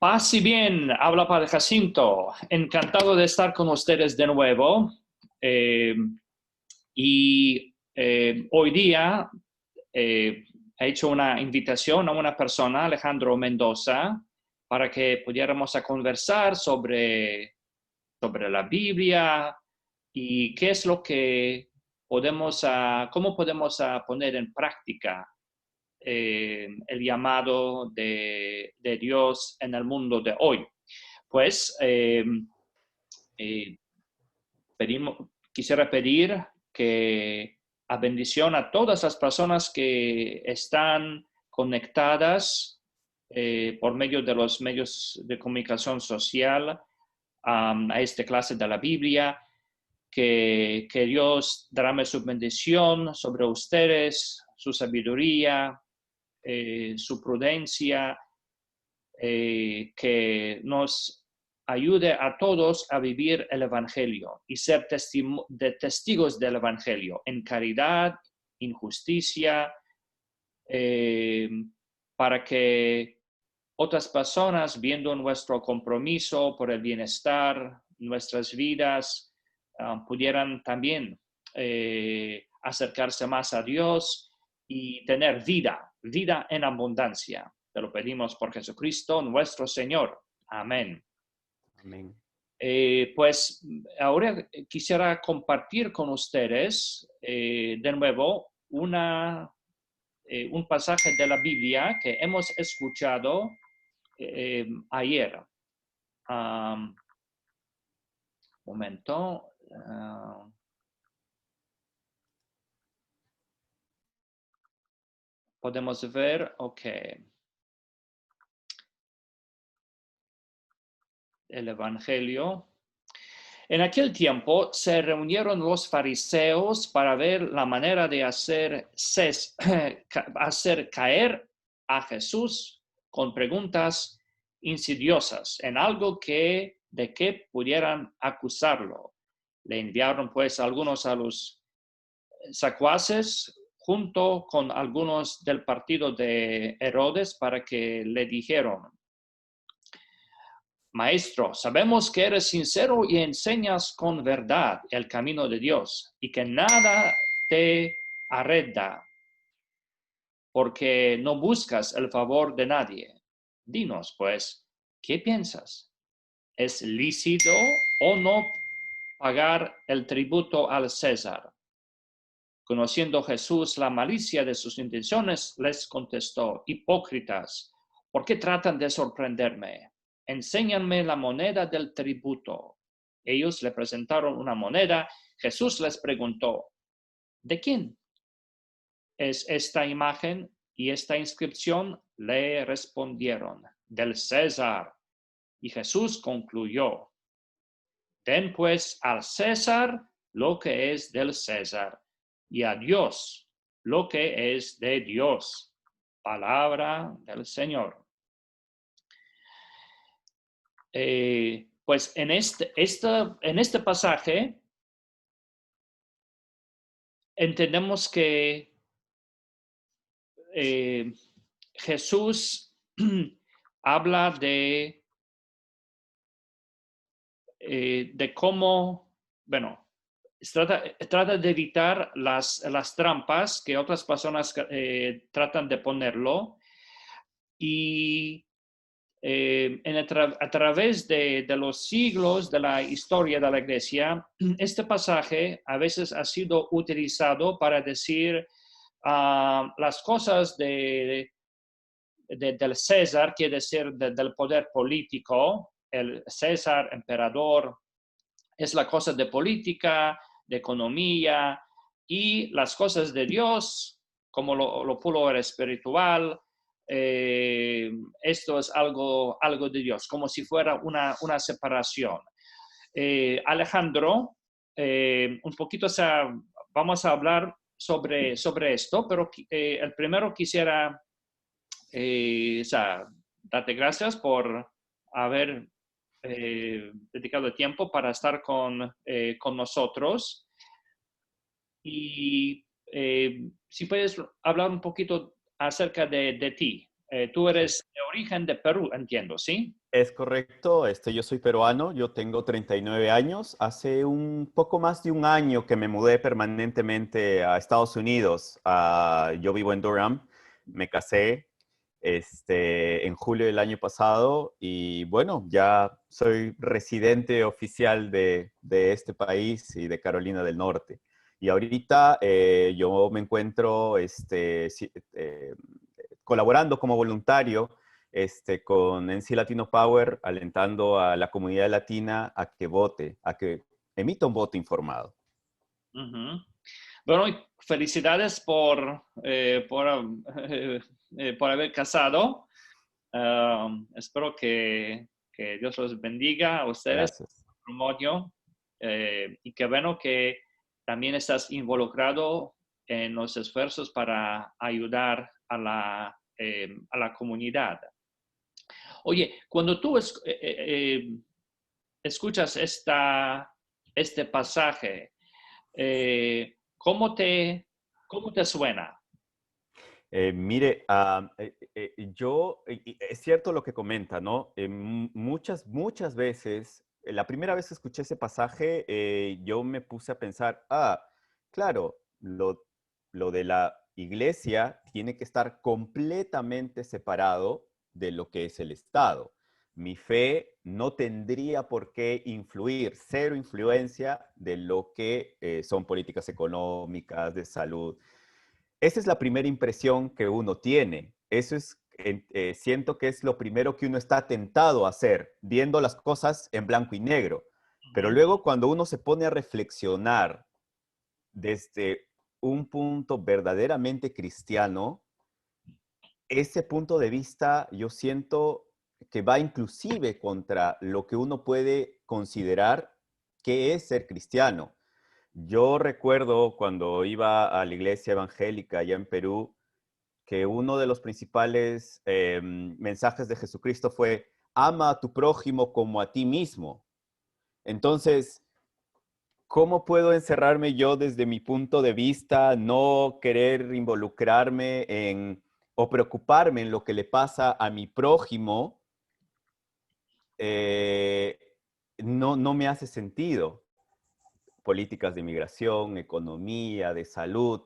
Paz y bien, habla Padre Jacinto. Encantado de estar con ustedes de nuevo. Hoy día he hecho una invitación a una persona, Alejandro Mendoza, para que pudiéramos conversar sobre la Biblia y qué es lo que cómo podemos poner en práctica el llamado de Dios en el mundo de hoy. Pues quisiera pedir que a bendición a todas las personas que están conectadas por medio de los medios de comunicación social a esta clase de la Biblia, que Dios derrame su bendición sobre ustedes, su sabiduría, su prudencia, que nos ayude a todos a vivir el Evangelio y ser testigos del Evangelio en caridad, injusticia, para que otras personas, viendo nuestro compromiso por el bienestar, nuestras vidas, pudieran también acercarse más a Dios y tener vida en abundancia. Te lo pedimos por Jesucristo, nuestro Señor. Amén. Amén. Pues ahora quisiera compartir con ustedes de nuevo un pasaje de la Biblia que hemos escuchado ayer. Momento. Podemos ver, ok. El Evangelio. En aquel tiempo se reunieron los fariseos para ver la manera de hacer caer a Jesús con preguntas insidiosas en algo de que pudieran acusarlo. Le enviaron pues algunos a los secuaces junto con algunos del partido de Herodes para que le dijeron: Maestro, sabemos que eres sincero y enseñas con verdad el camino de Dios y que nada te arreda porque no buscas el favor de nadie. Dinos, pues, ¿qué piensas? ¿Es lícito o no pagar el tributo al César? Conociendo Jesús la malicia de sus intenciones, les contestó: hipócritas, ¿por qué tratan de sorprenderme? Enséñanme la moneda del tributo. Ellos le presentaron una moneda. Jesús les preguntó: ¿de quién es esta imagen y esta inscripción? Le respondieron: del César. Y Jesús concluyó: den pues al César lo que es del César y a Dios lo que es de Dios. Palabra del Señor. Pues en este pasaje entendemos que Jesús habla de cómo, bueno, trata de evitar las trampas que otras personas tratan de ponerlo, y a través de los siglos de la historia de la Iglesia, este pasaje a veces ha sido utilizado para decir las cosas del César, quiere decir del poder político. El César, emperador, es la cosa de política, de economía, y las cosas de Dios, como lo puro espiritual, esto es algo de Dios, como si fuera una separación. Alejandro, un poquito, vamos a hablar sobre esto, pero el primero quisiera darte gracias por haber dedicado tiempo para estar con nosotros. Y si puedes hablar un poquito acerca de ti. Tú eres de origen de Perú, entiendo, ¿sí? Es correcto, yo soy peruano, yo tengo 39 años. Hace un poco más de un año que me mudé permanentemente a Estados Unidos. Yo vivo en Durham, me casé en julio del año pasado y bueno, ya soy residente oficial de este país y de Carolina del Norte. Y ahorita yo me encuentro colaborando como voluntario con NC Latino Power, alentando a la comunidad latina a que vote, a que emita un voto informado. Ujú. Bueno, y felicidades por haber casado. Espero que Dios los bendiga a ustedes, Gracias. matrimonio, y que bueno que también estás involucrado en los esfuerzos para ayudar a la comunidad. Oye, cuando tú escuchas este pasaje, ¿cómo te suena? Mire, es cierto lo que comenta, ¿no? Muchas veces, la primera vez que escuché ese pasaje, yo me puse a pensar, claro, lo de la iglesia tiene que estar completamente separado de lo que es el Estado. Mi fe no tendría por qué influir, cero influencia de lo que son políticas económicas, de salud. Esa es la primera impresión que uno tiene. Eso es, siento que es lo primero que uno está tentado a hacer, viendo las cosas en blanco y negro. Pero Ujú. luego cuando uno se pone a reflexionar desde un punto verdaderamente cristiano, ese punto de vista yo siento que va inclusive contra lo que uno puede considerar que es ser cristiano. Yo recuerdo cuando iba a la iglesia evangélica allá en Perú, que uno de los principales mensajes de Jesucristo fue, ama a tu prójimo como a ti mismo. Entonces, ¿cómo puedo encerrarme yo desde mi punto de vista, no querer involucrarme o preocuparme en lo que le pasa a mi prójimo? Eh, no me hace sentido. Políticas de migración, economía, de salud,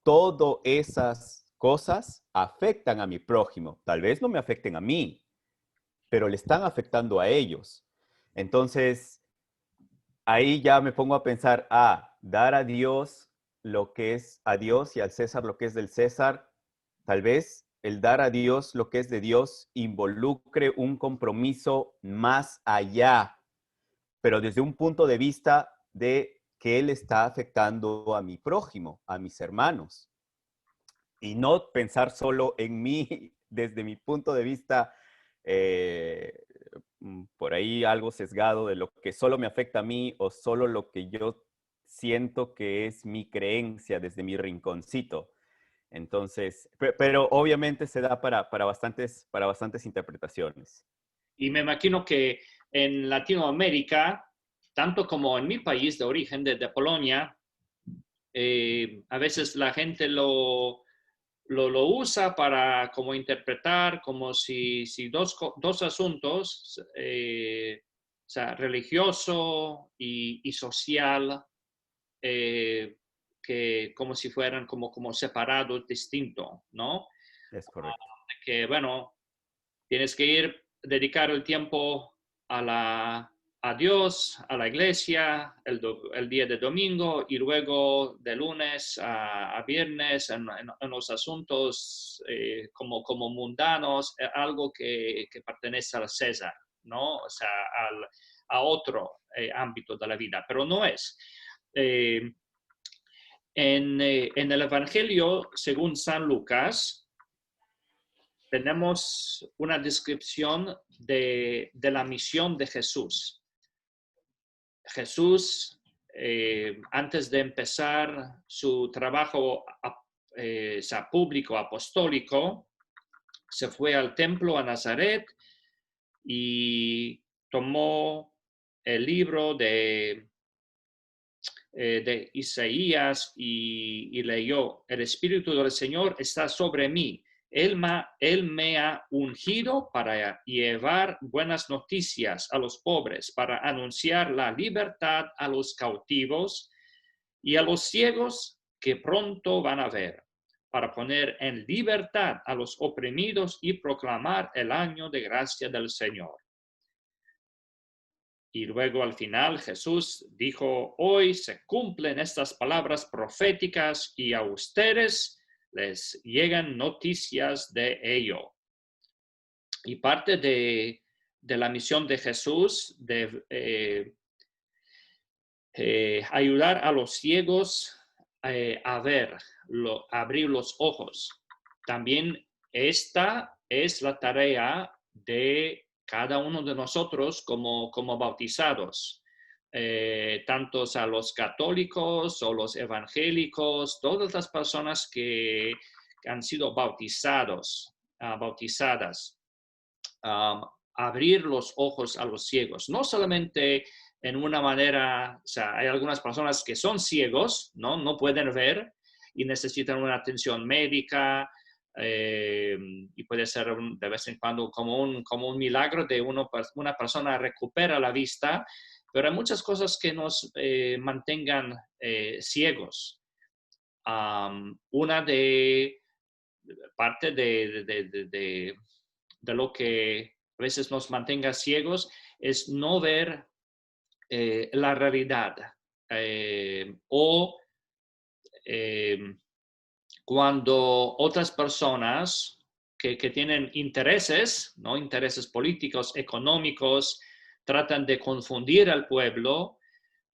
todas esas cosas afectan a mi prójimo. Tal vez no me afecten a mí, pero le están afectando a ellos. Entonces, ahí ya me pongo a pensar, dar a Dios lo que es a Dios y al César lo que es del César. Tal vez el dar a Dios lo que es de Dios involucre un compromiso más allá, pero desde un punto de vista de que Él está afectando a mi prójimo, a mis hermanos, y no pensar solo en mí desde mi punto de vista, eh, por ahí algo sesgado de lo que solo me afecta a mí o solo lo que yo siento que es mi creencia desde mi rinconcito. Entonces, pero obviamente se da para bastantes interpretaciones. Y me imagino que en Latinoamérica, tanto como en mi país de origen, de Polonia, a veces la gente lo usa para como interpretar como si dos asuntos, o sea, religioso y social, eh, que como si fueran como separados, distintos, ¿no? Es correcto. Que bueno, tienes que dedicar el tiempo a Dios, a la iglesia, el día de domingo y luego de lunes a viernes en los asuntos como mundanos, algo que pertenece al César, ¿no? O sea, a otro ámbito de la vida, pero no es. Eh, en el Evangelio, según San Lucas, tenemos una descripción de la misión de Jesús. Jesús, antes de empezar su trabajo público apostólico, se fue al templo a Nazaret y tomó el libro de Isaías y leyó, el Espíritu del Señor está sobre mí, Él me ha ungido para llevar buenas noticias a los pobres, para anunciar la libertad a los cautivos y a los ciegos que pronto van a ver, para poner en libertad a los oprimidos y proclamar el año de gracia del Señor. Y luego al final Jesús dijo, hoy se cumplen estas palabras proféticas y a ustedes les llegan noticias de ello. Y parte de la misión de Jesús de ayudar a los ciegos a ver, abrir los ojos. También esta es la tarea de cada uno de nosotros como bautizados. Tantos a los católicos o los evangélicos, todas las personas que han sido bautizadas, abrir los ojos a los ciegos, no solamente en una manera, o sea, hay algunas personas que son ciegos, no pueden ver y necesitan una atención médica, y puede ser de vez en cuando como un milagro de una persona recupera la vista, pero hay muchas cosas que nos mantengan ciegos. Una de parte de lo que a veces nos mantenga ciegos es no ver la realidad o cuando otras personas que tienen intereses, ¿no? Intereses políticos, económicos, tratan de confundir al pueblo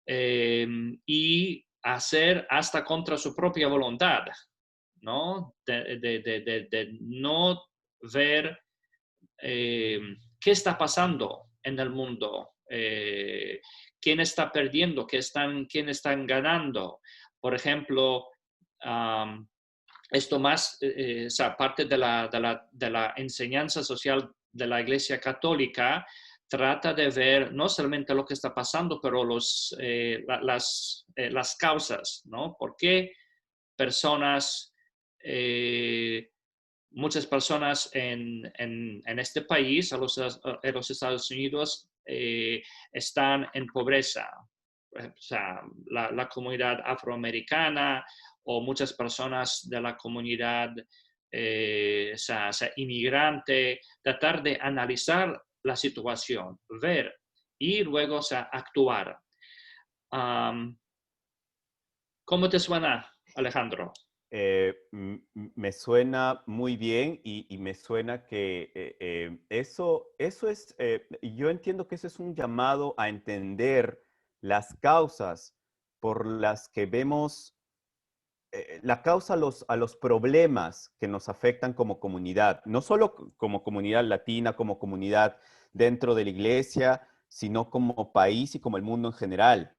y hacer hasta contra su propia voluntad, ¿no? De no ver qué está pasando en el mundo, quién está perdiendo, quién están ganando. Por ejemplo, esto más, o sea, parte de la enseñanza social de la Iglesia Católica trata de ver no solamente lo que está pasando, pero las causas, ¿no? ¿Por qué personas, muchas personas en este país, en los Estados Unidos, están en pobreza? O sea, la comunidad afroamericana o muchas personas de la comunidad o sea, inmigrante, tratar de analizar la situación, ver y luego, o sea, actuar. ¿Cómo te suena, Alejandro? Me suena muy bien y me suena que eso es, yo entiendo que eso es un llamado a entender las causas por las que vemos, la causa a los problemas que nos afectan como comunidad, no solo como comunidad latina, como comunidad dentro de la iglesia, sino como país y como el mundo en general.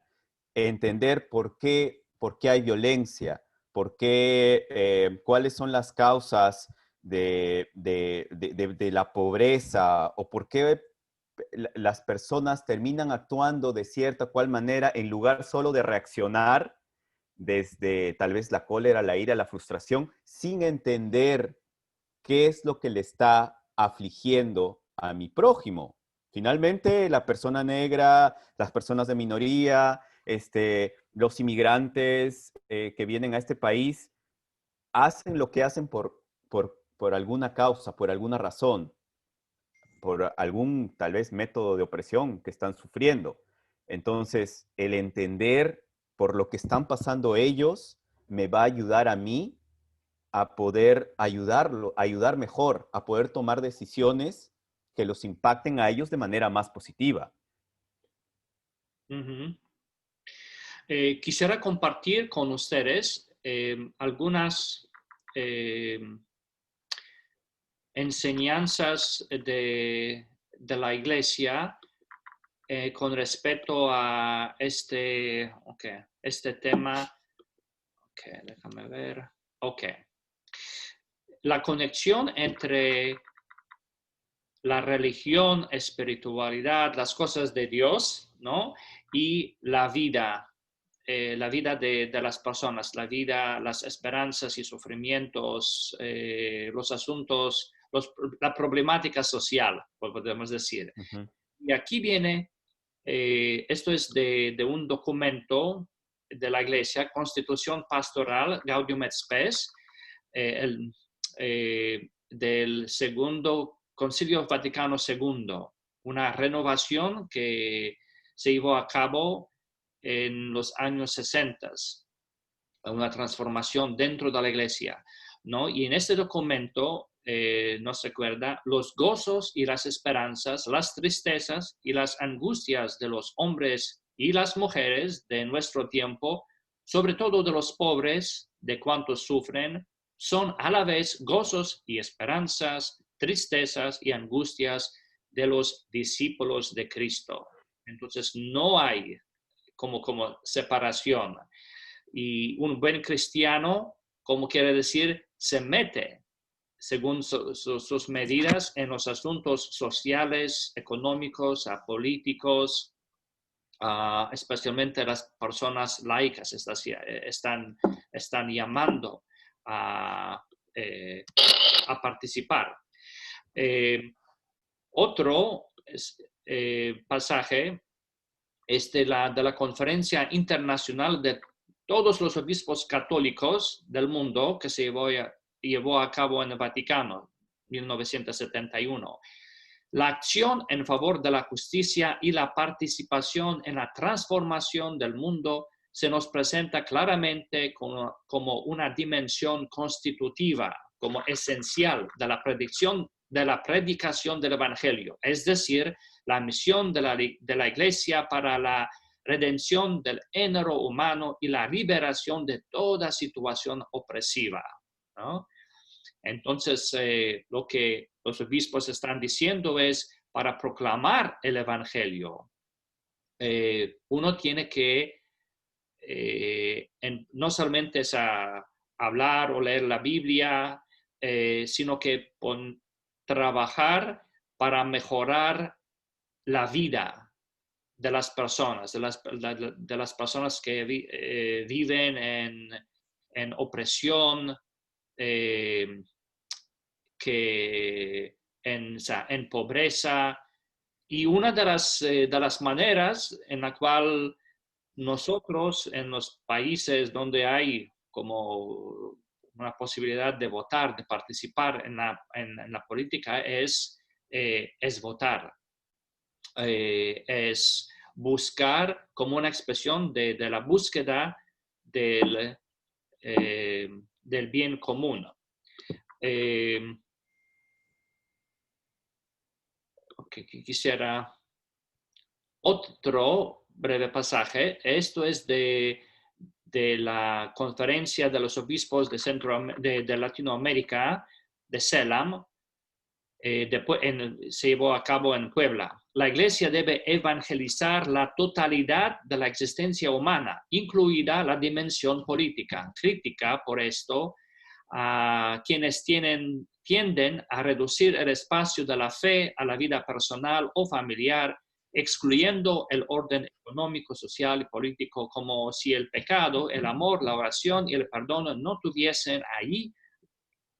Entender por qué hay violencia, por qué, cuáles son las causas de la pobreza o por qué las personas terminan actuando de cierta o cual manera en lugar solo de reaccionar desde tal vez la cólera, la ira, la frustración, sin entender qué es lo que le está afligiendo a mi prójimo. Finalmente, la persona negra, las personas de minoría, los inmigrantes que vienen a este país, hacen lo que hacen por alguna causa, por alguna razón, por algún tal vez método de opresión que están sufriendo. Entonces, el entender por lo que están pasando ellos me va a ayudar a mí a poder ayudar mejor, a poder tomar decisiones que los impacten a ellos de manera más positiva. Uh-huh. Quisiera compartir con ustedes algunas enseñanzas de la Iglesia con respecto a este tema. Déjame ver. La conexión entre la religión, espiritualidad, las cosas de Dios, ¿no? Y la vida la vida de las personas, la vida, las esperanzas y sufrimientos, los asuntos, la problemática social, podemos decir. Ujú. Y aquí viene, esto es de un documento de la Iglesia, Constitución Pastoral Gaudium et Spes, del segundo Concilio Vaticano II, una renovación que se llevó a cabo en los años 60, una transformación dentro de la Iglesia, ¿no? Y en este documento nos recuerda los gozos y las esperanzas, las tristezas y las angustias de los hombres y las mujeres de nuestro tiempo, sobre todo de los pobres, de cuantos sufren, son a la vez gozos y esperanzas, tristezas y angustias de los discípulos de Cristo. Entonces no hay como separación. Y un buen cristiano, como quiere decir, se mete según sus medidas en los asuntos sociales, económicos, políticos, especialmente las personas laicas están llamando a participar. Otro pasaje es de la Conferencia Internacional de todos los obispos católicos del mundo que se llevó a cabo en el Vaticano, 1971. La acción en favor de la justicia y la participación en la transformación del mundo se nos presenta claramente como una dimensión constitutiva, como esencial de la predicación del Evangelio, es decir, la misión de la Iglesia para la redención del género humano y la liberación de toda situación opresiva, ¿no? Entonces, lo que los obispos están diciendo es, para proclamar el Evangelio, uno tiene que no solamente es hablar o leer la Biblia, sino que trabajar para mejorar la vida de las personas, de las personas que viven en opresión, en pobreza. Y una de las maneras en la cual nosotros en los países donde hay como una posibilidad de votar, de participar en la política es votar. Es buscar como una expresión de la búsqueda del bien común. Quisiera otro breve pasaje. Esto es de la Conferencia de los Obispos de Latinoamérica, de CELAM, se llevó a cabo en Puebla. La Iglesia debe evangelizar la totalidad de la existencia humana, incluida la dimensión política. Crítica por esto a quienes tienden a reducir el espacio de la fe a la vida personal o familiar, excluyendo el orden económico, social y político, como si el pecado, el amor, la oración y el perdón no tuviesen ahí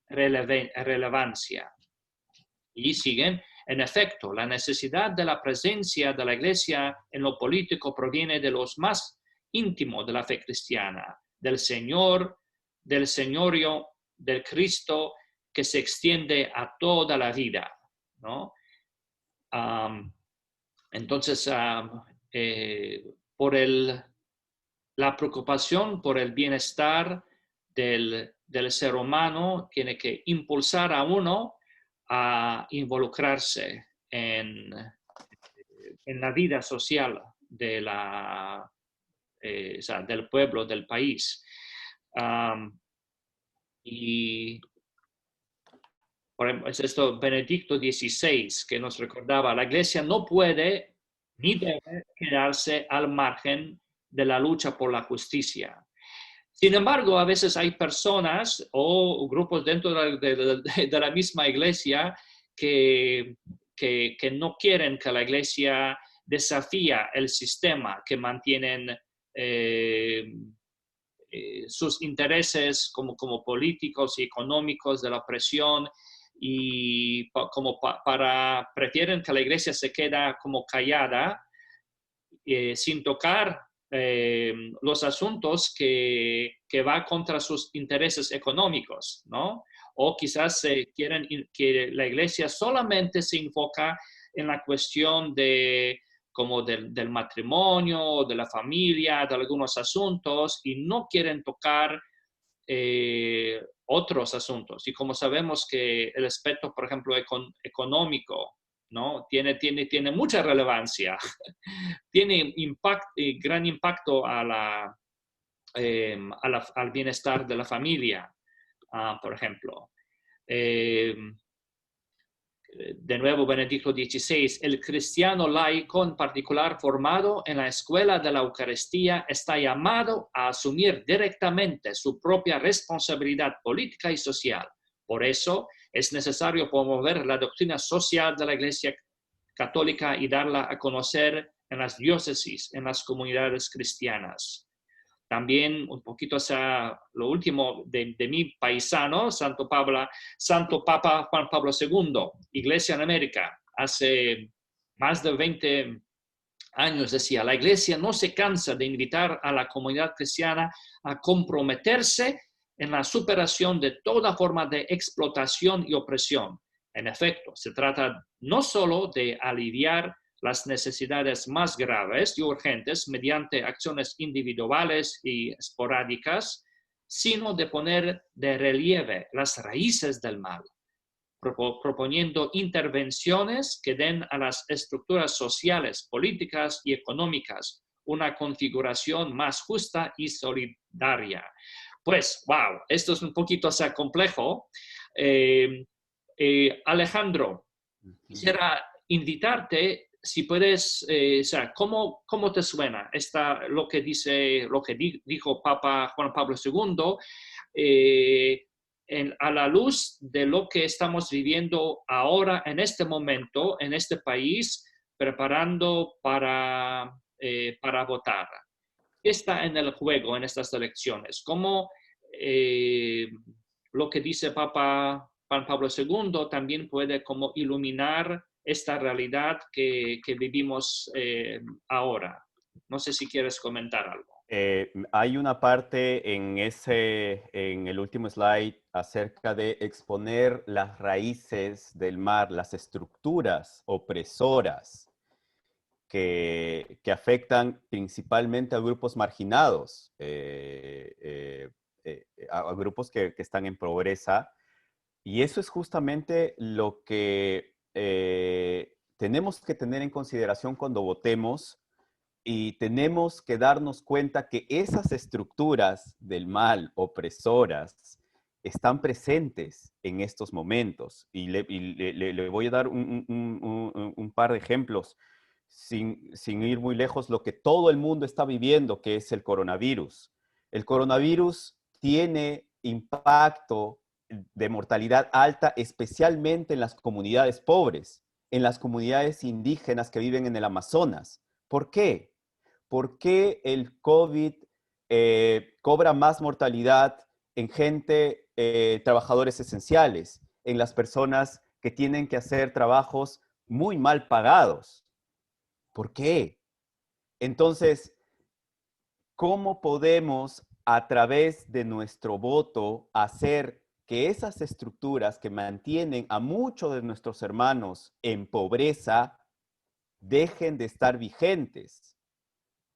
relevancia. Y siguen, en efecto, la necesidad de la presencia de la Iglesia en lo político proviene de los más íntimos de la fe cristiana, del Señor, del señorío, del Cristo que se extiende a toda la vida, ¿no? Entonces, la preocupación por el bienestar del ser humano tiene que impulsar a uno a involucrarse en la vida social del pueblo, del país. Y por ejemplo, es esto Benedicto XVI que nos recordaba, la Iglesia no puede ni debe quedarse al margen de la lucha por la justicia. Sin embargo, a veces hay personas o grupos dentro de la misma Iglesia que no quieren que la Iglesia desafíe el sistema, que mantienen sus intereses como políticos y económicos de la opresión y prefieren que la iglesia se quede como callada sin tocar los asuntos que va contra sus intereses económicos, ¿no? O quizás quieren que la iglesia solamente se enfoca en la cuestión como del matrimonio, de la familia, de algunos asuntos, y no quieren tocar otros asuntos. Y como sabemos que el aspecto, por ejemplo, económico, ¿no? Tiene mucha relevancia, tiene gran impacto al bienestar de la familia, por ejemplo. Eh, de nuevo, Benedicto XVI, el cristiano laico en particular formado en la escuela de la Eucaristía está llamado a asumir directamente su propia responsabilidad política y social. Por eso es necesario promover la doctrina social de la Iglesia Católica y darla a conocer en las diócesis, en las comunidades cristianas. También un poquito, o sea, lo último de mi paisano, Santo Papa Juan Pablo II, Iglesia en América, hace más de 20 años decía, la Iglesia no se cansa de invitar a la comunidad cristiana a comprometerse en la superación de toda forma de explotación y opresión. En efecto, se trata no solo de aliviar las necesidades más graves y urgentes mediante acciones individuales y esporádicas, sino de poner de relieve las raíces del mal, proponiendo intervenciones que den a las estructuras sociales, políticas y económicas una configuración más justa y solidaria. Pues, wow, esto es un poquito, o sea, complejo. Alejandro, quisiera invitarte, si puedes, o sea, ¿cómo te suena lo que dijo Papa Juan Pablo II a la luz de lo que estamos viviendo ahora, en este momento, en este país, preparando para votar? ¿Qué está en el juego en estas elecciones? ¿Cómo lo que dice Papa Juan Pablo II también puede como iluminar esta realidad que vivimos ahora? No sé si quieres comentar algo. Hay una parte en el último slide acerca de exponer las raíces del mal, las estructuras opresoras que afectan principalmente a grupos marginados, a grupos que están en pobreza. Y eso es justamente lo que tenemos que tener en consideración cuando votemos, y tenemos que darnos cuenta que esas estructuras del mal, opresoras, están presentes en estos momentos. Y le voy a dar un par de ejemplos sin ir muy lejos, lo que todo el mundo está viviendo, que es el coronavirus. El coronavirus tiene impacto de mortalidad alta, especialmente en las comunidades pobres, en las comunidades indígenas que viven en el Amazonas. ¿Por qué? ¿Por qué el COVID cobra más mortalidad en gente, trabajadores esenciales, en las personas que tienen que hacer trabajos muy mal pagados? ¿Por qué? Entonces, ¿cómo podemos a través de nuestro voto hacer que esas estructuras que mantienen a muchos de nuestros hermanos en pobreza dejen de estar vigentes?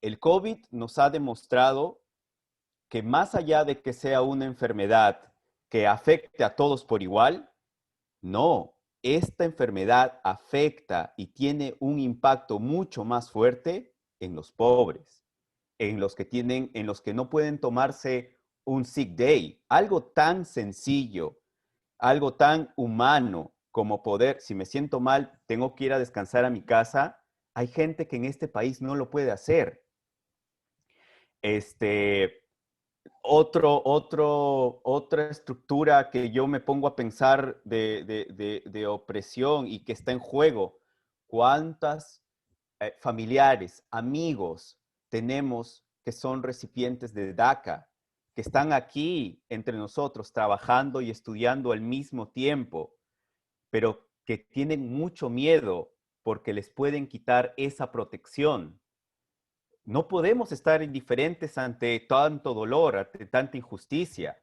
El COVID nos ha demostrado que más allá de que sea una enfermedad que afecte a todos por igual, no, esta enfermedad afecta y tiene un impacto mucho más fuerte en los pobres, en los que no pueden tomarse un sick day, algo tan sencillo, algo tan humano como poder, si me siento mal, tengo que ir a descansar a mi casa. Hay gente que en este país no lo puede hacer. Otra estructura que yo me pongo a pensar de opresión y que está en juego: ¿cuántas familiares, amigos tenemos que son recipientes de DACA, que están aquí entre nosotros trabajando y estudiando al mismo tiempo, pero que tienen mucho miedo porque les pueden quitar esa protección. No podemos estar indiferentes ante tanto dolor, ante tanta injusticia.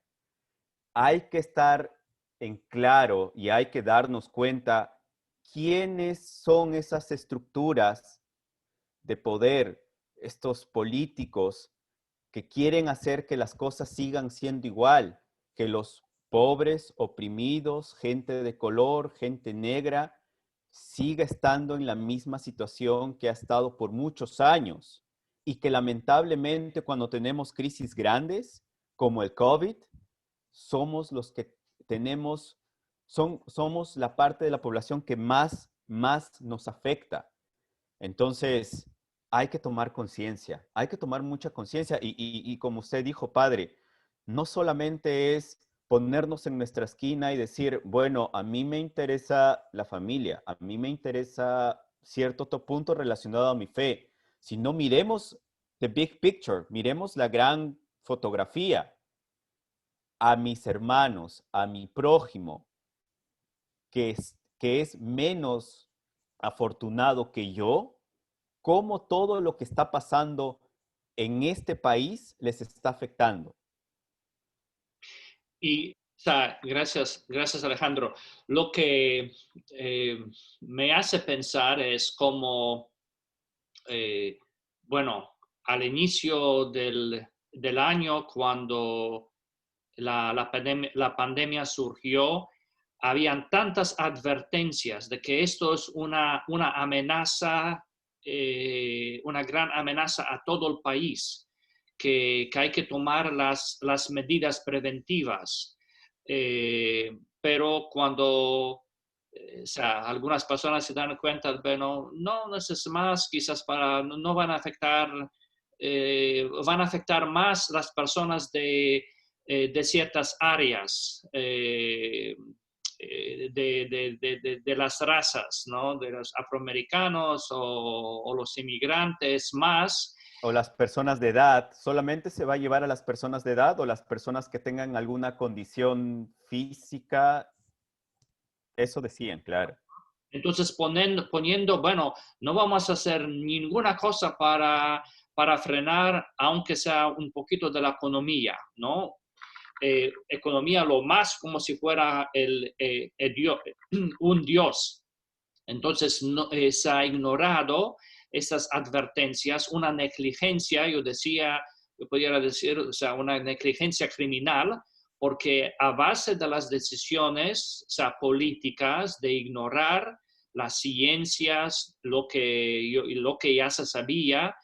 Hay que estar en claro y hay que darnos cuenta quiénes son esas estructuras de poder, estos políticos que quieren hacer que las cosas sigan siendo igual, que los pobres, oprimidos, gente de color, gente negra, siga estando en la misma situación que ha estado por muchos años y que lamentablemente cuando tenemos crisis grandes como el COVID, somos los que tenemos, somos la parte de la población que más nos afecta. Entonces, hay que tomar conciencia, hay que tomar mucha conciencia y como usted dijo, padre, no solamente es ponernos en nuestra esquina y decir, bueno, a mí me interesa la familia, a mí me interesa cierto punto relacionado a mi fe, sino miremos the big picture, miremos la gran fotografía, a mis hermanos, a mi prójimo, que es menos afortunado que yo, cómo todo lo que está pasando en este país les está afectando. Y, o sea, gracias Alejandro. Lo que me hace pensar es como, bueno, al inicio del año, cuando la pandemia surgió, habían tantas advertencias de que esto es una amenaza, una gran amenaza a todo el país, que hay que tomar las medidas preventivas. Pero cuando o sea, algunas personas se dan cuenta, bueno, no es más, quizás no van a afectar más las personas de ciertas áreas, de las razas, ¿no? De los afroamericanos o los inmigrantes más. O las personas de edad, ¿solamente se va a llevar a las personas de edad o las personas que tengan alguna condición física? Eso decían, claro. Entonces, poniendo, bueno, no vamos a hacer ninguna cosa para frenar, aunque sea un poquito de la economía, ¿no? Economía lo más como si fuera un dios. Entonces, no, se ha ignorado esas advertencias, una negligencia, yo pudiera decir, o sea, una negligencia criminal, porque a base de las decisiones, o sea, políticas, de ignorar las ciencias, lo que ya se sabía,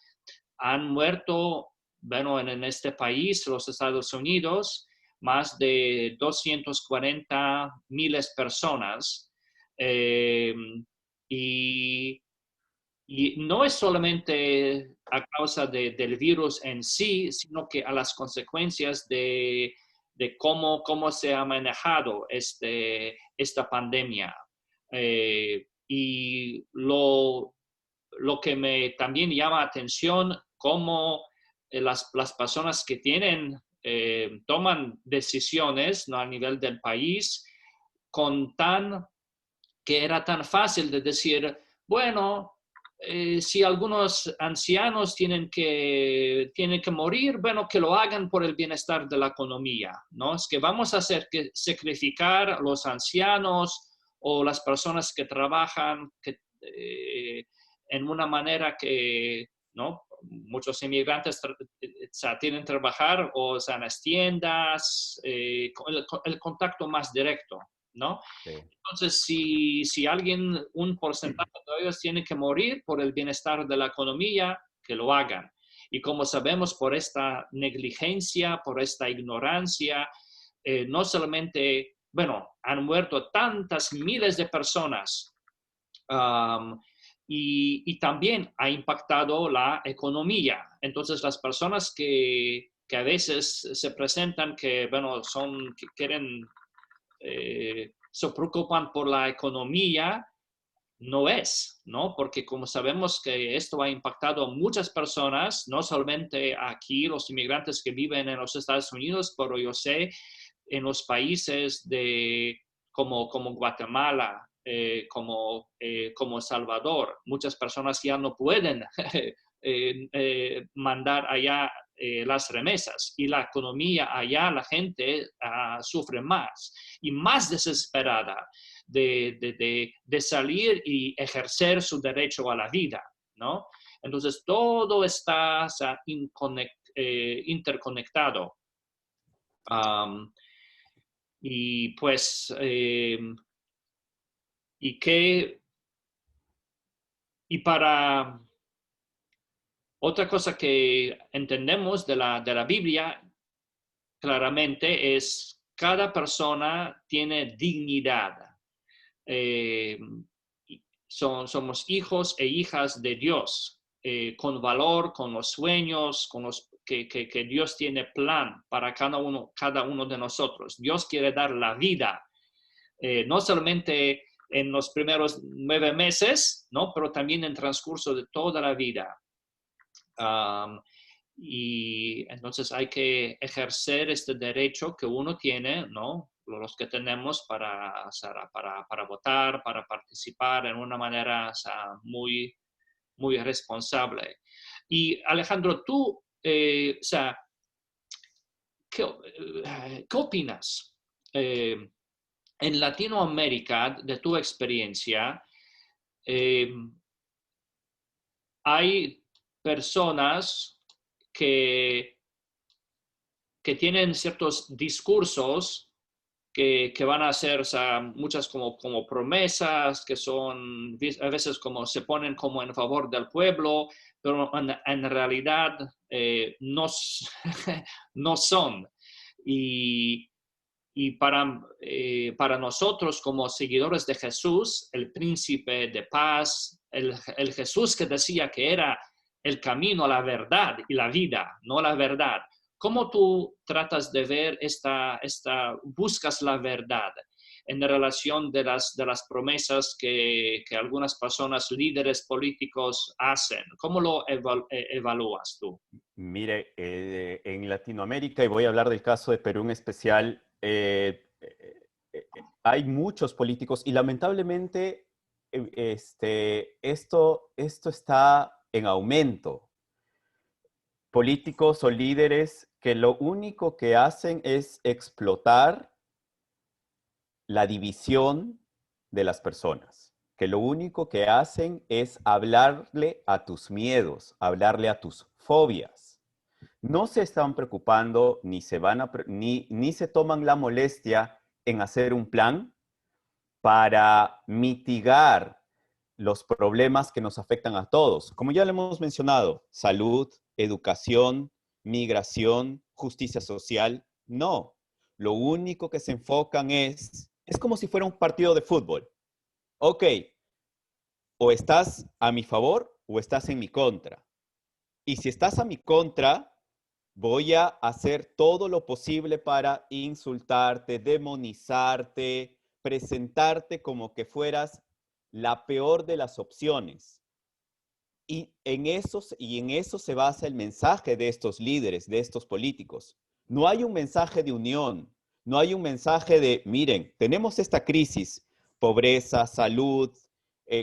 han muerto, bueno, en este país, los Estados Unidos, más de 240,000 personas. Eh, y, y no es solamente a causa del virus en sí, sino que a las consecuencias de cómo se ha manejado esta pandemia. Y lo que me también llama atención, cómo las personas que toman decisiones, ¿no? A nivel del país, que era tan fácil de decir, bueno, si algunos ancianos tienen que morir, bueno, que lo hagan por el bienestar de la economía, ¿no? Es que vamos a hacer que sacrificar a los ancianos o las personas que trabajan en una manera que, ¿no? Muchos inmigrantes tienen que trabajar o en las tiendas, con el contacto más directo, ¿no? Sí. Entonces, si un porcentaje de ellos tiene que morir por el bienestar de la economía, que lo hagan. Y como sabemos, por esta negligencia, por esta ignorancia, no solamente, bueno, han muerto tantas miles de personas, y también ha impactado la economía. Entonces, las personas que a veces se presentan que, bueno, que quieren se preocupan por la economía, no es, ¿no? Porque como sabemos que esto ha impactado a muchas personas, no solamente aquí los inmigrantes que viven en los Estados Unidos, pero yo sé en los países como Guatemala, como Salvador, muchas personas ya no pueden mandar allá las remesas y la economía allá, la gente sufre más y más desesperada de salir y ejercer su derecho a la vida, ¿no? Entonces, todo está, o sea, interconectado. Y pues, y para otra cosa que entendemos de la Biblia claramente es cada persona tiene dignidad. Eh, somos hijos e hijas de Dios, con valor, con los sueños, con los que Dios tiene plan para cada uno de nosotros. Dios quiere dar la vida, no solamente en los primeros 9 meses, ¿no? Pero también en el transcurso de toda la vida. Y entonces hay que ejercer este derecho que uno tiene, ¿no? Los que tenemos para votar, para participar en una manera, o sea, muy, muy responsable. Y Alejandro, tú, o sea, ¿qué opinas? En Latinoamérica, de tu experiencia, hay personas que tienen ciertos discursos que van a hacer, o sea, muchas como promesas, que son a veces como se ponen como en favor del pueblo, pero en realidad no, no son. Y, y para nosotros como seguidores de Jesús, el príncipe de paz, el Jesús que decía que era el camino, la verdad y la vida, no la verdad. ¿Cómo tú tratas de ver buscas la verdad en relación de las promesas que algunas personas, líderes políticos hacen? ¿Cómo lo evalúas tú? Mire, en Latinoamérica, y voy a hablar del caso de Perú en especial, hay muchos políticos y lamentablemente esto está en aumento. Políticos o líderes que lo único que hacen es explotar la división de las personas, que lo único que hacen es hablarle a tus miedos, hablarle a tus fobias. No se están preocupando ni se toman la molestia en hacer un plan para mitigar los problemas que nos afectan a todos. Como ya lo hemos mencionado, salud, educación, migración, justicia social. No, lo único que se enfocan es como si fuera un partido de fútbol. Ok, o estás a mi favor o estás en mi contra. Y si estás a mi contra, voy a hacer todo lo posible para insultarte, demonizarte, presentarte como que fueras la peor de las opciones. Y en eso se basa el mensaje de estos líderes, de estos políticos. No hay un mensaje de unión, no hay un mensaje de, miren, tenemos esta crisis, pobreza, salud,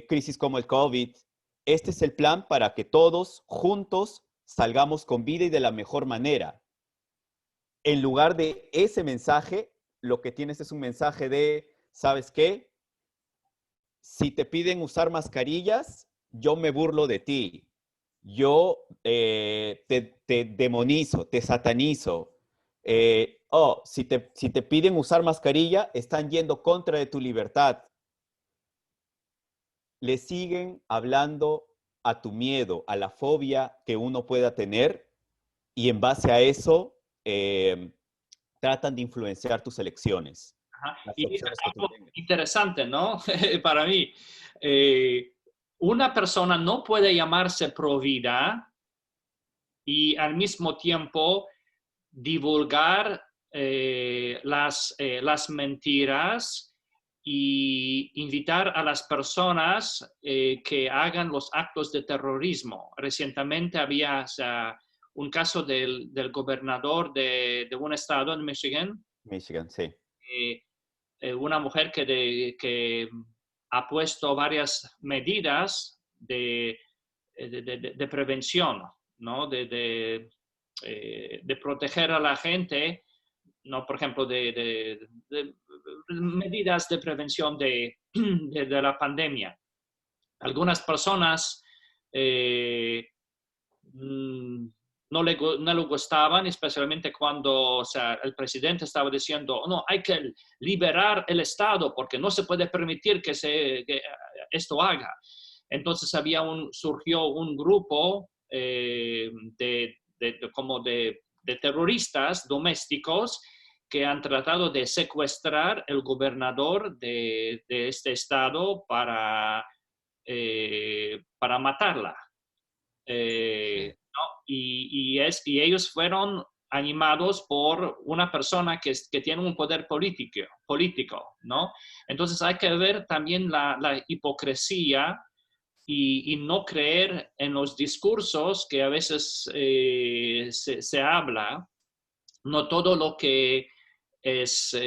crisis como el COVID. Este es el plan para que todos juntos salgamos con vida y de la mejor manera. En lugar de ese mensaje, lo que tienes es un mensaje de, ¿sabes qué? Si te piden usar mascarillas, yo me burlo de ti. Yo te demonizo, te satanizo. Si te piden usar mascarilla, están yendo contra de tu libertad. Le siguen hablando a tu miedo, a la fobia que uno pueda tener, y en base a eso tratan de influenciar tus elecciones, Ajá. las Y opciones que tú algo tengas. interesante, ¿no? Para mí, una persona no puede llamarse pro vida y al mismo tiempo divulgar las mentiras y invitar a las personas que hagan los actos de terrorismo. Recientemente había, o sea, un caso del gobernador de un estado en Michigan, Michigan, sí. una mujer que ha puesto varias medidas de prevención, ¿no? De proteger a la gente, ¿no? Por ejemplo, de medidas de prevención de la pandemia. Algunas personas no le gustaban, especialmente cuando, o sea, el presidente estaba diciendo, no, hay que liberar el Estado porque no se puede permitir que esto haga. Entonces surgió un grupo como de terroristas domésticos que han tratado de secuestrar el gobernador de este estado para matarla. Sí. ¿No? Y ellos fueron animados por una persona que tiene un poder político, ¿no? Entonces hay que ver también la hipocresía y no creer en los discursos que a veces se habla, no todo lo que es,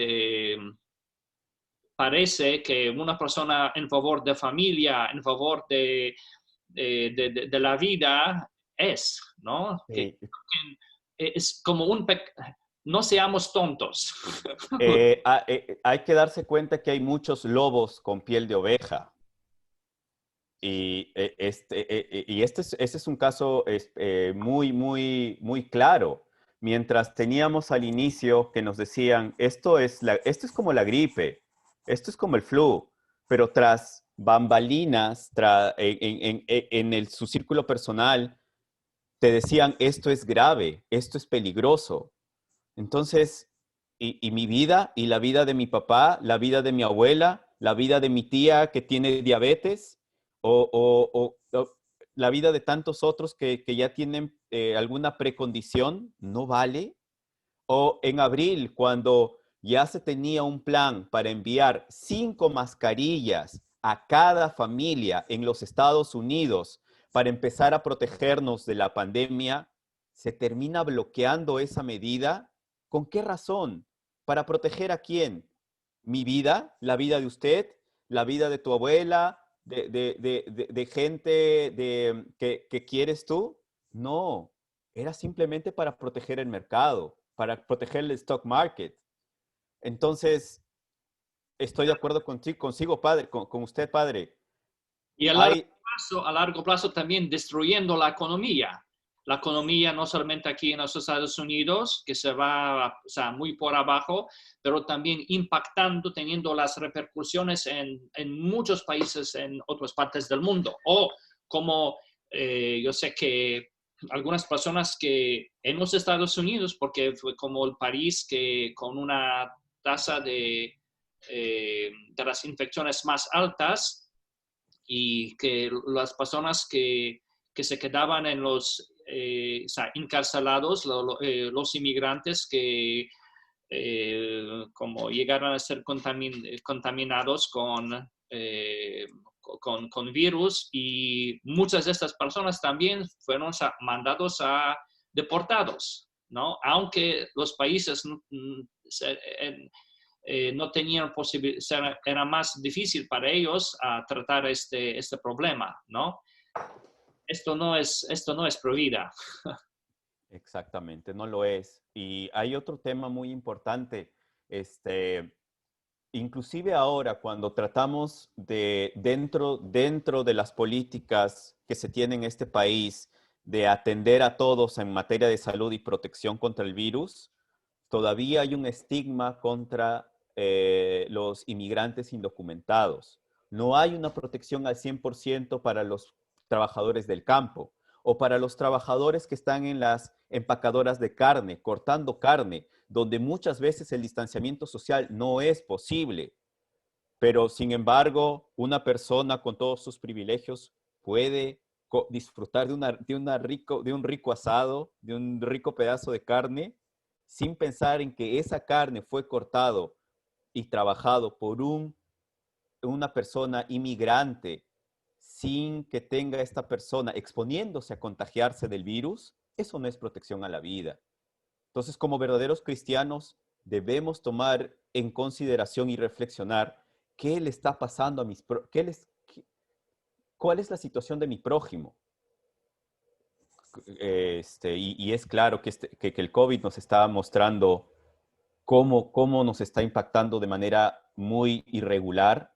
parece que una persona en favor de familia, en favor de la vida es, ¿no? Sí. Es como no seamos tontos. Hay que darse cuenta que hay muchos lobos con piel de oveja. Y este es un caso muy, muy, muy claro. Mientras teníamos al inicio que nos decían, esto es como la gripe, esto es como el flu, pero tras bambalinas, en su círculo personal, te decían, esto es grave, esto es peligroso. Entonces, y mi vida, y la vida de mi papá, la vida de mi abuela, la vida de mi tía que tiene diabetes, o la vida de tantos otros que ya tienen alguna precondición, ¿no vale? O en abril, cuando ya se tenía un plan para enviar 5 mascarillas a cada familia en los Estados Unidos para empezar a protegernos de la pandemia, se termina bloqueando esa medida. ¿Con qué razón? ¿Para proteger a quién? ¿Mi vida? ¿La vida de usted? ¿La vida de tu abuela? ¿De gente que quieres tú? No, era simplemente para proteger el mercado, para proteger el stock market. Entonces, estoy de acuerdo consigo, padre, con usted, padre. Y Hay, a largo plazo también destruyendo la economía. La economía no solamente aquí en los Estados Unidos, que se va, o sea, muy por abajo, pero también impactando, teniendo las repercusiones en muchos países en otras partes del mundo. O como yo sé que algunas personas que en los Estados Unidos, porque fue como el país que con una tasa de las infecciones más altas, y que las personas que se quedaban en o sea, encarcelados, los inmigrantes que como llegaron a ser contaminados con virus, y muchas de estas personas también fueron mandados a deportados, ¿no? Aunque los países no tenían posibilidad, era más difícil para ellos tratar este problema, ¿no? Esto no es pro vida. exactamente, no lo es. Y hay otro tema muy importante, este, inclusive ahora cuando tratamos dentro de las políticas que se tienen en este país, de atender a todos en materia de salud y protección contra el virus, todavía hay un estigma contra los inmigrantes indocumentados. No hay una protección al 100% para los trabajadores del campo o para los trabajadores que están en las empacadoras de carne, cortando carne, donde muchas veces el distanciamiento social no es posible. Pero, sin embargo, una persona con todos sus privilegios puede disfrutar de un rico asado, de un rico pedazo de carne, sin pensar en que esa carne fue cortado y trabajado por un una persona inmigrante sin que tenga esta persona exponiéndose a contagiarse del virus, eso no es protección a la vida. Entonces, como verdaderos cristianos, debemos tomar en consideración y reflexionar qué le está pasando a cuál es la situación de mi prójimo. Y es claro que el COVID nos está mostrando cómo nos está impactando de manera muy irregular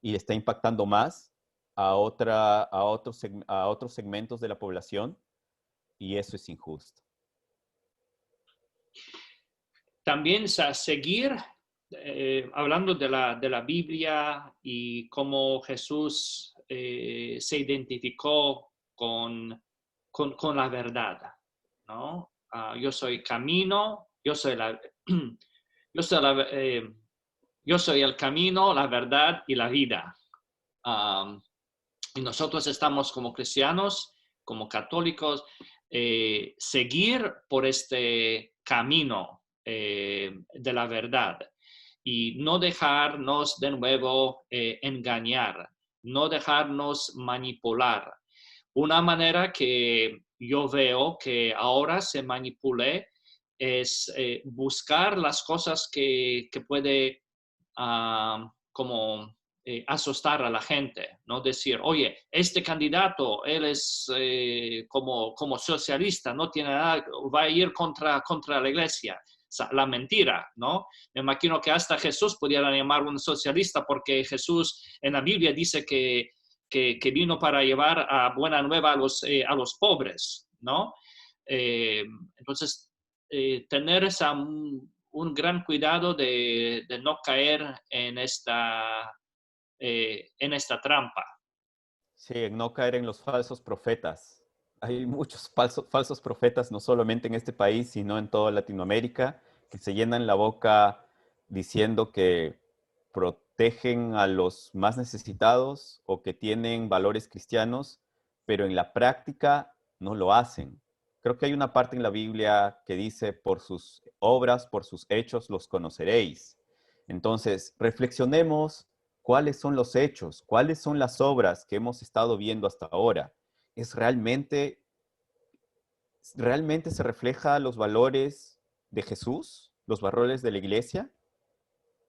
y está impactando más a otros segmentos de la población, y eso es injusto. También seguir hablando de la Biblia y cómo Jesús se identificó con la verdad, ¿no? Yo soy camino, yo soy yo soy el camino, la verdad y la vida. Y nosotros estamos como cristianos, como católicos, seguir por este camino de la verdad y no dejarnos de nuevo engañar, no dejarnos manipular. Una manera que yo veo que ahora se manipule es buscar las cosas que puede como asustar a la gente, ¿no? Decir, oye, este candidato, él es como socialista, no tiene nada, va a ir contra la iglesia. O sea, la mentira, ¿no? Me imagino que hasta Jesús pudiera llamar un socialista porque Jesús en la Biblia dice que vino para llevar a buena nueva a los pobres, ¿no? Entonces, tener un gran cuidado de no caer en esta trampa. Sí, en no caer en los falsos profetas. Hay muchos falsos profetas, no solamente en este país, sino en toda Latinoamérica, que se llenan la boca diciendo que protegen a los más necesitados o que tienen valores cristianos, pero en la práctica no lo hacen. Creo que hay una parte en la Biblia que dice, por sus obras, por sus hechos los conoceréis. Entonces, reflexionemos cuáles son los hechos, cuáles son las obras que hemos estado viendo hasta ahora. ¿Es realmente se refleja los valores de Jesús, los valores de la iglesia?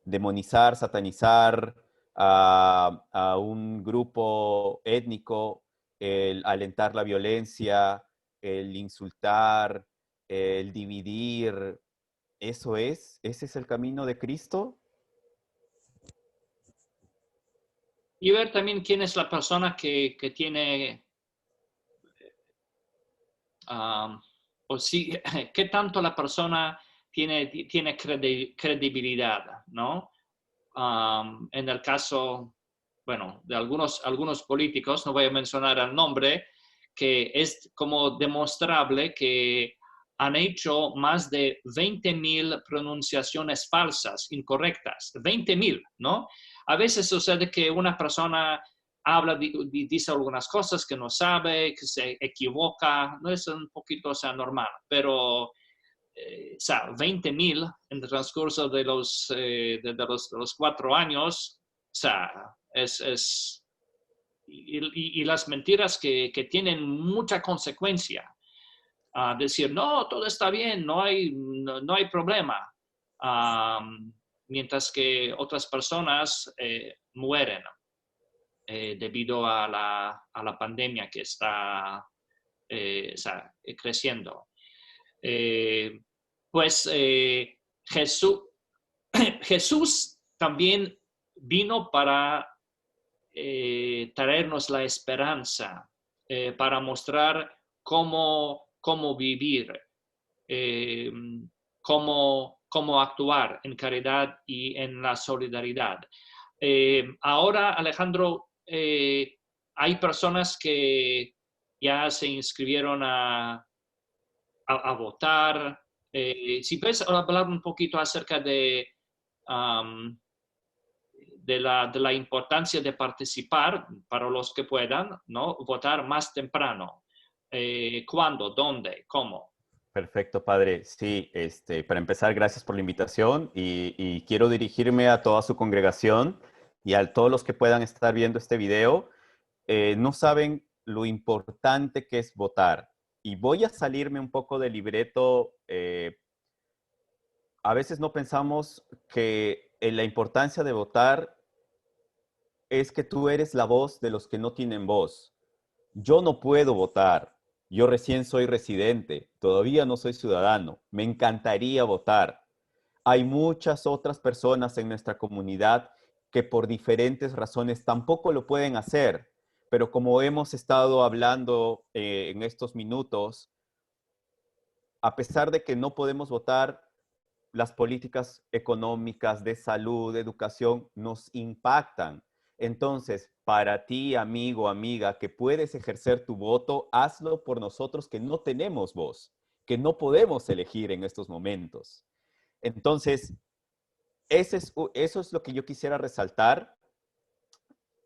Demonizar, satanizar a un grupo étnico, el alentar la violencia, el insultar, el dividir, ese es el camino de Cristo. Y ver también quién es la persona que tiene, o sí, qué tanto la persona tiene credibilidad, ¿no? En el caso, bueno, de algunos políticos, no voy a mencionar el nombre, que es como demostrable que han hecho más de 20,000 pronunciaciones falsas, incorrectas, 20,000, ¿no? A veces sucede que una persona habla, dice algunas cosas que no sabe, que se equivoca, no es un poquito, o sea, normal, pero o sea, 20,000 en el transcurso de los 4 años, o sea, y las mentiras que tienen mucha consecuencia. Decir, no, todo está bien, no hay problema. Mientras que otras personas mueren debido a la pandemia que está o sea, creciendo. Pues Jesús, Jesús también vino para traernos la esperanza, para mostrar cómo vivir, eh, cómo actuar en caridad y en la solidaridad. Ahora, Alejandro, hay personas que ya se inscribieron a votar. Si puedes hablar un poquito acerca um, de la importancia de participar para los que puedan, ¿no? Votar más temprano. ¿Cuándo? ¿Dónde? ¿Cómo? Perfecto, padre. Sí, para empezar, gracias por la invitación y quiero dirigirme a toda su congregación y a todos los que puedan estar viendo este video, no saben lo importante que es votar. Y voy a salirme un poco del libreto. A veces no pensamos que la importancia de votar es que tú eres la voz de los que no tienen voz. Yo no puedo votar. Yo recién soy residente. Todavía no soy ciudadano. Me encantaría votar. Hay muchas otras personas en nuestra comunidad que por diferentes razones tampoco lo pueden hacer. Pero como hemos estado hablando en estos minutos, a pesar de que no podemos votar, las políticas económicas de salud, de educación, nos impactan. Entonces, para ti, amigo, amiga, que puedes ejercer tu voto, hazlo por nosotros que no tenemos voz, que no podemos elegir en estos momentos. Entonces, eso es lo que yo quisiera resaltar.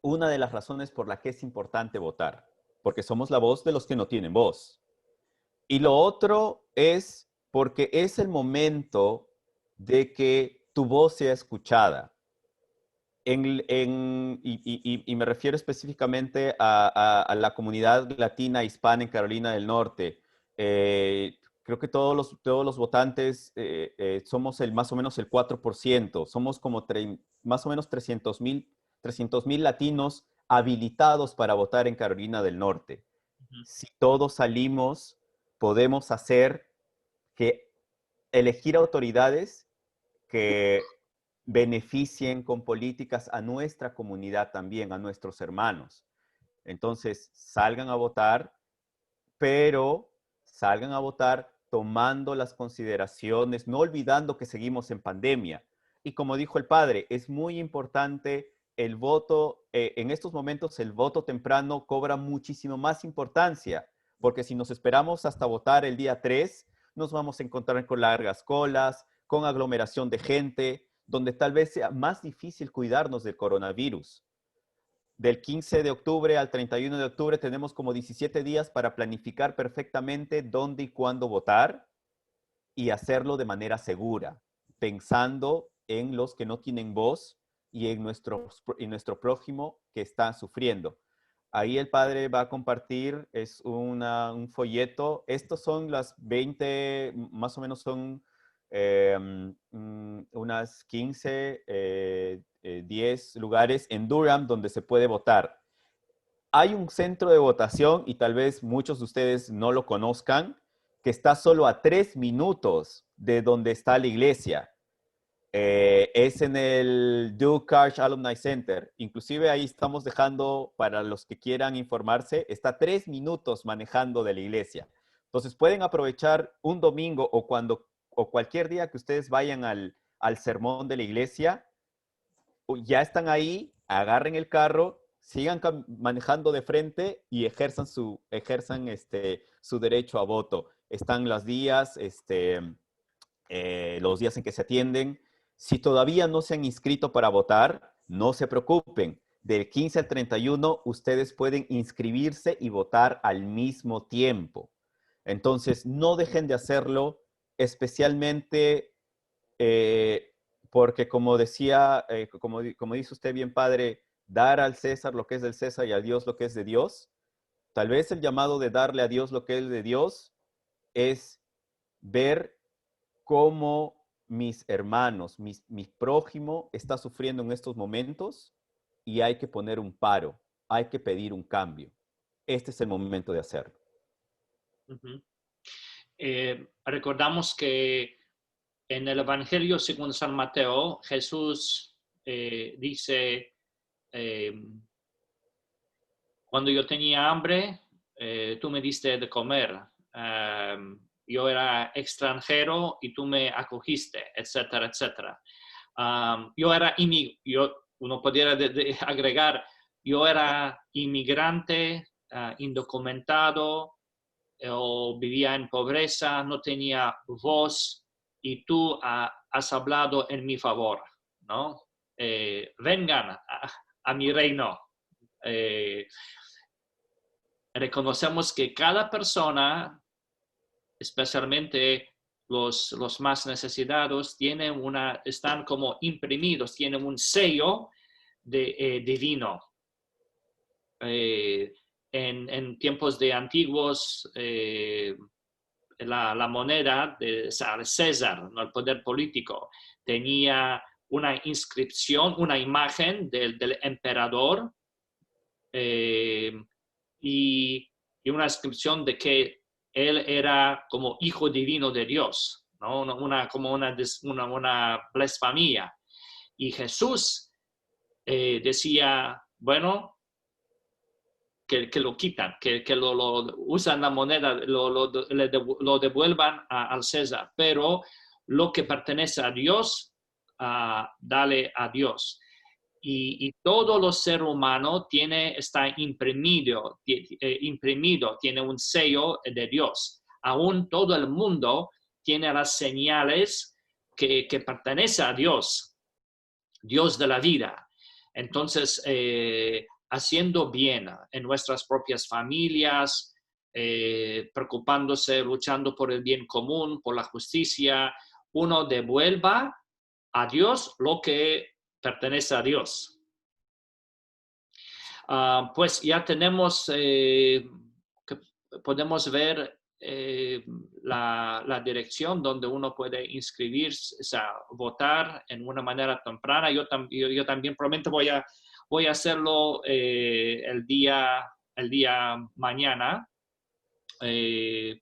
Una de las razones por la que es importante votar, porque somos la voz de los que no tienen voz. Y lo otro es porque es el momento de que tu voz sea escuchada. Y me refiero específicamente a la comunidad latina hispana en Carolina del Norte. Creo que todos los votantes somos más o menos el 4%. Somos como más o menos 300,000 latinos habilitados para votar en Carolina del Norte. Ujú. Si todos salimos, podemos hacer que elegir autoridades que beneficien con políticas a nuestra comunidad también, a nuestros hermanos. Entonces, salgan a votar, pero salgan a votar tomando las consideraciones, no olvidando que seguimos en pandemia. Y como dijo el padre, es muy importante el voto, en estos momentos el voto temprano cobra muchísimo más importancia, porque si nos esperamos hasta votar el día 3, nos vamos a encontrar con largas colas, con aglomeración de gente, donde tal vez sea más difícil cuidarnos del coronavirus. Del 15 de octubre al 31 de octubre tenemos como 17 días para planificar perfectamente dónde y cuándo votar y hacerlo de manera segura, pensando en los que no tienen voz y en nuestro prójimo que está sufriendo. Ahí el padre va a compartir, es un folleto. Estos son las 20, más o menos son unas 15, 10 lugares en Durham donde se puede votar. Hay un centro de votación, y tal vez muchos de ustedes no lo conozcan, que está solo a 3 minutos de donde está la iglesia. Es en el Duke Karsh Alumni Center. Inclusive ahí estamos dejando, para los que quieran informarse, está 3 minutos manejando de la iglesia. Entonces pueden aprovechar un domingo o cualquier día que ustedes vayan al sermón de la iglesia, ya están ahí, agarren el carro, sigan manejando de frente y ejerzan su derecho a voto. Están los días en que se atienden. Si todavía no se han inscrito para votar, no se preocupen. Del 15 al 31, ustedes pueden inscribirse y votar al mismo tiempo. Entonces, no dejen de hacerlo, especialmente porque como decía, como dice usted bien, padre, dar al César lo que es del César y a Dios lo que es de Dios. Tal vez el llamado de darle a Dios lo que es de Dios es ver cómo mis hermanos, mi prójimo está sufriendo en estos momentos y hay que poner un paro, hay que pedir un cambio. Este es el momento de hacerlo. Ujú. Recordamos que en el Evangelio según San Mateo, Jesús dice, eh, cuando yo tenía hambre, tú me diste de comer. Yo era extranjero y tú me acogiste, etcétera, etcétera. Uno pudiera agregar, yo era inmigrante, indocumentado, o vivía en pobreza, no tenía voz, y tú has hablado en mi favor, ¿no? Vengan a mi reino. Reconocemos que cada persona, especialmente los más necesitados, están como imprimidos, tienen un sello divino. En tiempos de antiguos, la moneda de César, ¿no? El poder político, tenía una inscripción, una imagen del emperador y una inscripción de que él era como hijo divino de Dios, ¿no? Como una blasfemia. Y Jesús decía, bueno, que lo quitan, que lo usan la moneda, lo devuelvan al César, pero lo que pertenece a Dios, dale a Dios. Y todo lo ser humano está imprimido, tiene un sello de Dios. Aún todo el mundo tiene las señales que pertenece a Dios, Dios de la vida. Entonces, haciendo bien en nuestras propias familias, preocupándose, luchando por el bien común, por la justicia, uno devuelva a Dios lo que pertenece a Dios. Pues ya tenemos, podemos ver la dirección donde uno puede inscribirse, o sea, votar en una manera temprana. Yo también probablemente voy a hacerlo el día mañana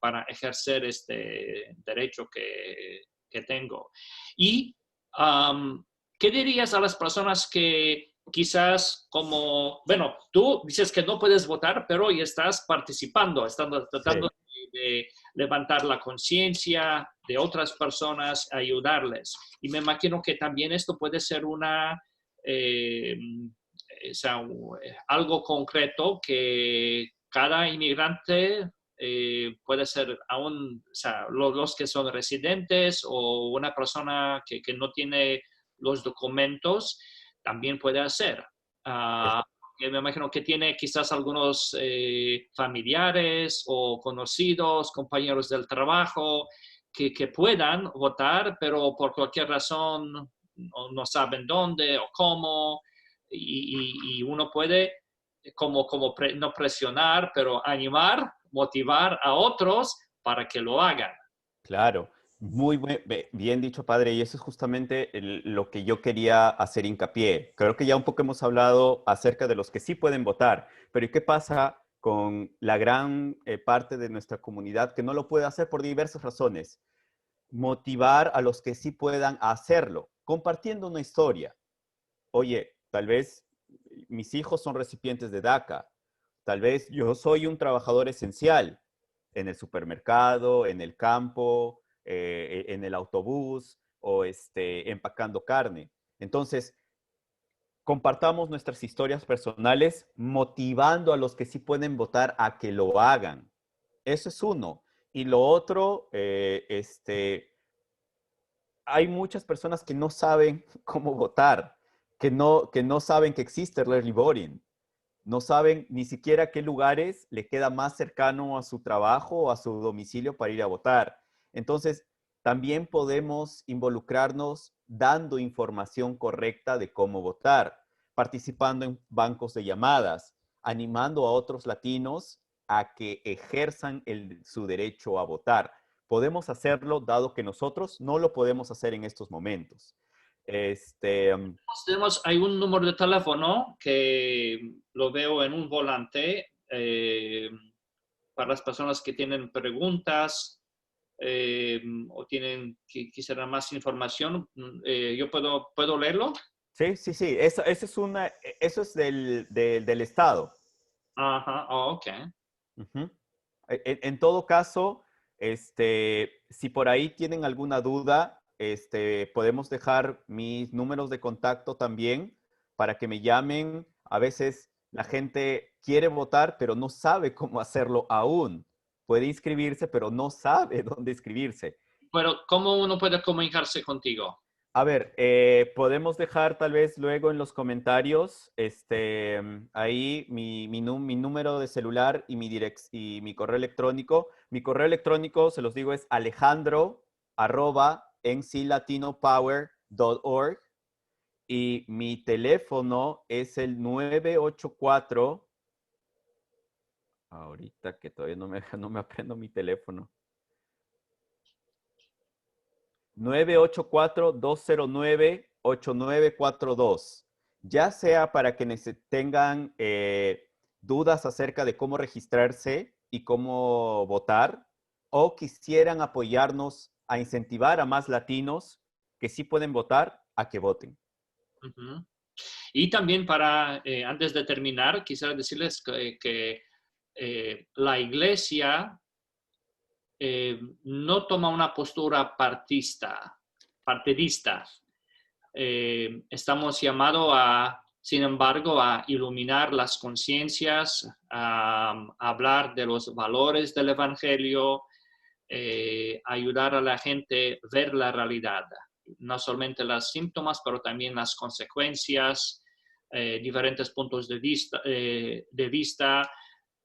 para ejercer este derecho que tengo. Y, ¿qué dirías a las personas que quizás bueno, tú dices que no puedes votar, pero ya estás participando, tratando de levantar la conciencia de otras personas, ayudarles? Y me imagino que también esto puede ser o sea, algo concreto que cada inmigrante puede ser aún, o sea, los que son residentes o una persona que no tiene los documentos, también puede hacer. Me imagino que tiene quizás algunos familiares o conocidos, compañeros del trabajo, que puedan votar, pero por cualquier razón no saben dónde o cómo, y uno puede no presionar, pero animar, motivar a otros para que lo hagan. Claro, bien dicho, padre, y eso es justamente lo que yo quería hacer hincapié. Creo que ya un poco hemos hablado acerca de los que sí pueden votar, pero ¿y qué pasa con la gran parte de nuestra comunidad que no lo puede hacer por diversas razones? Motivar a los que sí puedan hacerlo, compartiendo una historia. Oye, tal vez mis hijos son recipientes de DACA, tal vez yo soy un trabajador esencial en el supermercado, en el campo, en el autobús o empacando carne. Entonces, compartamos nuestras historias personales motivando a los que sí pueden votar a que lo hagan. Eso es uno. Y lo otro, hay muchas personas que no saben cómo votar, que no saben que existe el early voting. No saben ni siquiera qué lugares le queda más cercano a su trabajo o a su domicilio para ir a votar. Entonces, también podemos involucrarnos dando información correcta de cómo votar, participando en bancos de llamadas, animando a otros latinos a que ejerzan su derecho a votar. Podemos hacerlo dado que nosotros no lo podemos hacer en estos momentos. Hay un número de teléfono que lo veo en un volante para las personas que tienen preguntas o quisieran más información. ¿Yo puedo leerlo? Sí, sí, sí. Eso es del Estado. Ajá, ok. Ujú. En todo caso, si por ahí tienen alguna duda, podemos dejar mis números de contacto también para que me llamen. A veces la gente quiere votar, pero no sabe cómo hacerlo aún. Puede inscribirse, pero no sabe dónde inscribirse. Pero, ¿cómo uno puede comunicarse contigo? A ver, podemos dejar tal vez luego en los comentarios ahí mi número de celular y y mi correo electrónico. Mi correo electrónico, se los digo, es alejandro@nclatinopower.org Y mi teléfono es el 984. Ahorita que todavía no me aprendo mi teléfono. 984-209-8942. Ya sea para quienes tengan dudas acerca de cómo registrarse y cómo votar, o quisieran apoyarnos a incentivar a más latinos que sí pueden votar a que voten. Ujú. Y también para, antes de terminar, quisiera decirles que la iglesia no toma una postura partidista. Estamos llamados sin embargo, a iluminar las conciencias, a hablar de los valores del Evangelio, ayudar a la gente a ver la realidad, no solamente los síntomas, pero también las consecuencias, diferentes puntos de vista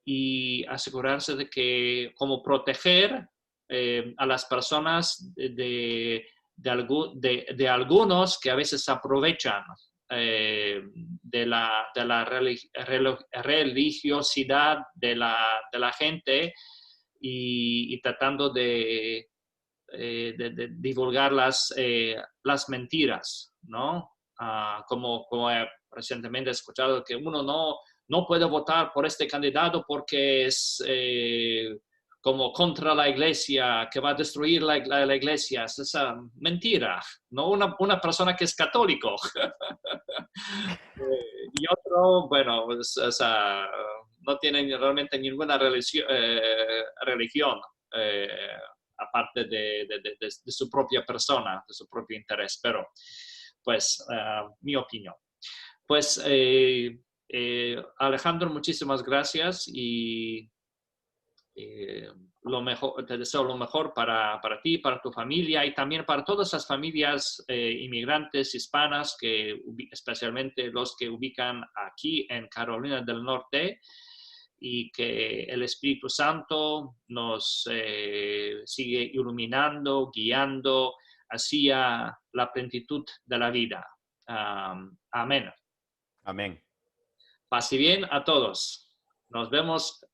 y asegurarse de que cómo proteger a las personas de algunos que a veces se aprovechan de la religiosidad de la gente y tratando de divulgar las mentiras, ¿no? Como recientemente he escuchado que uno no puede votar por este candidato porque es como contra la iglesia, que va a destruir la iglesia. Es esa mentira, ¿no? Una persona que es católico. Y otro, bueno, pues, o sea, no tienen realmente ninguna religión aparte de su propia persona, de su propio interés, pero pues mi opinión. Pues Alejandro, muchísimas gracias y te deseo lo mejor para ti, para tu familia y también para todas las familias inmigrantes hispanas, especialmente los que ubican aquí en Carolina del Norte, y que el Espíritu Santo nos sigue iluminando, guiando hacia la plenitud de la vida. Amén. Amén. Paz y bien a todos. Nos vemos